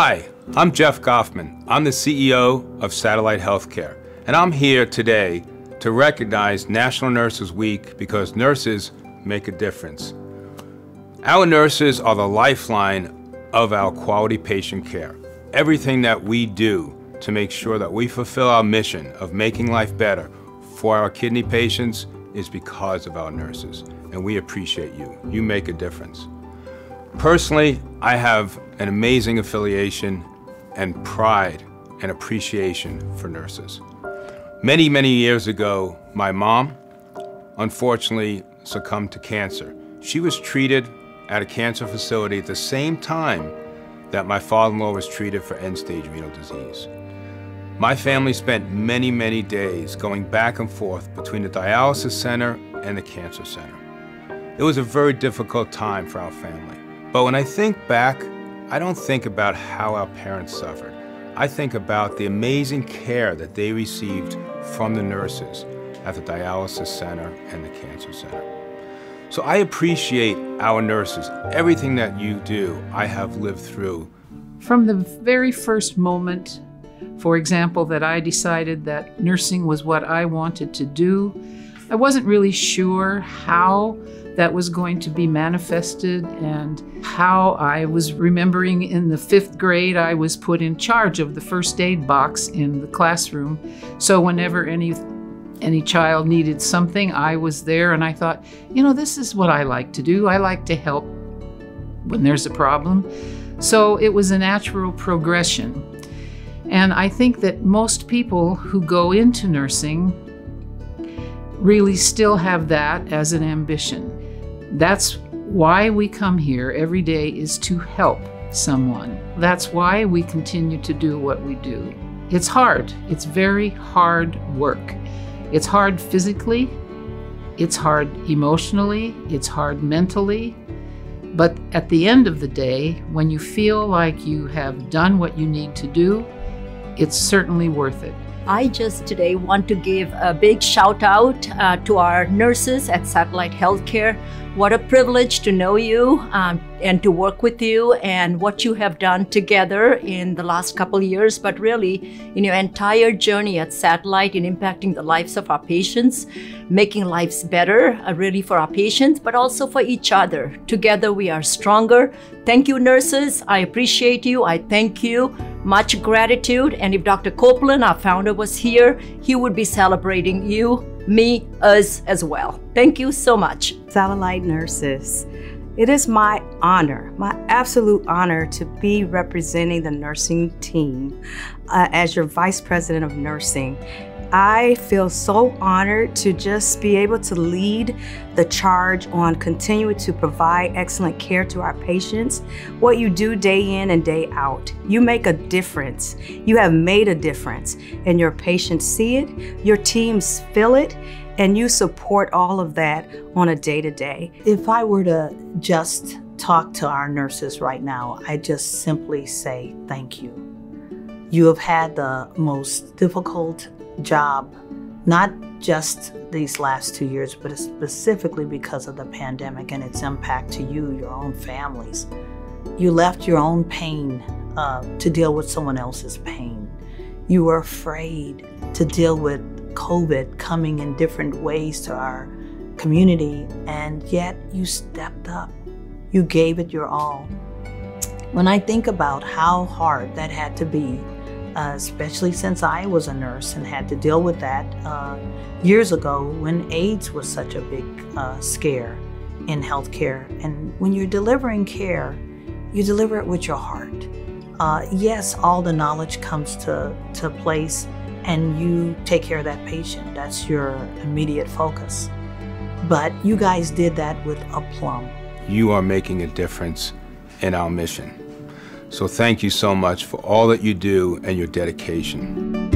Hi, I'm Jeff Goffman. I'm the CEO of Satellite Healthcare, and I'm here today to recognize National Nurses Week because nurses make a difference. Our nurses are the lifeline of our quality patient care. Everything that we do to make sure that we fulfill our mission of making life better for our kidney patients is because of our nurses, and we appreciate you. You make a difference. Personally, I have an amazing affiliation and pride and appreciation for nurses. Many, many years ago, my mom unfortunately succumbed to cancer. She was treated at a cancer facility at the same time that my father-in-law was treated for end-stage renal disease. My family spent many, many days going back and forth between the dialysis center and the cancer center. It was a very difficult time for our family. But when I think back, I don't think about how our parents suffered. I think about the amazing care that they received from the nurses at the dialysis center and the cancer center. So I appreciate our nurses. Everything that you do, I have lived through. From the very first moment, for example, that I decided that nursing was what I wanted to do, I wasn't really sure how that was going to be manifested and how. I was remembering in the 5th grade, I was put in charge of the first aid box in the classroom. So whenever any child needed something, I was there, and I thought, you know, this is what I like to do. I like to help when there's a problem. So it was a natural progression. And I think that most people who go into nursing really still have that as an ambition. That's why we come here every day, is to help someone. That's why we continue to do what we do. It's hard. It's very hard work. It's hard physically, it's hard emotionally, it's hard mentally. But at the end of the day, when you feel like you have done what you need to do, it's certainly worth it. I just today want to give a big shout out to our nurses at Satellite Healthcare. What a privilege to know you and to work with you, and what you have done together in the last couple of years, but really in your entire journey at Satellite in impacting the lives of our patients, making lives better really for our patients, but also for each other. Together we are stronger. Thank you, nurses. I appreciate you. I thank you. Much gratitude. And if Dr. Copeland, our founder, was here, he would be celebrating you, me, us as well. Thank you so much. Satellite nurses, it is my honor, my absolute honor, to be representing the nursing team as your Vice President of Nursing. I feel so honored to just be able to lead the charge on continuing to provide excellent care to our patients. What you do day in and day out, you make a difference. You have made a difference, and your patients see it, your teams feel it, and you support all of that on a day-to-day. If I were to just talk to our nurses right now, I just simply say thank you. You have had the most difficult job, not just these last 2 years, but specifically because of the pandemic and its impact to you, your own families. You left your own pain to deal with someone else's pain. You were afraid to deal with COVID coming in different ways to our community, and yet you stepped up. You gave it your all. When I think about how hard that had to be, especially since I was a nurse and had to deal with that years ago when AIDS was such a big scare in healthcare. And when you're delivering care, you deliver it with your heart. Yes, all the knowledge comes to place, and you take care of that patient. That's your immediate focus. But you guys did that with aplomb. You are making a difference in our mission. So thank you so much for all that you do and your dedication.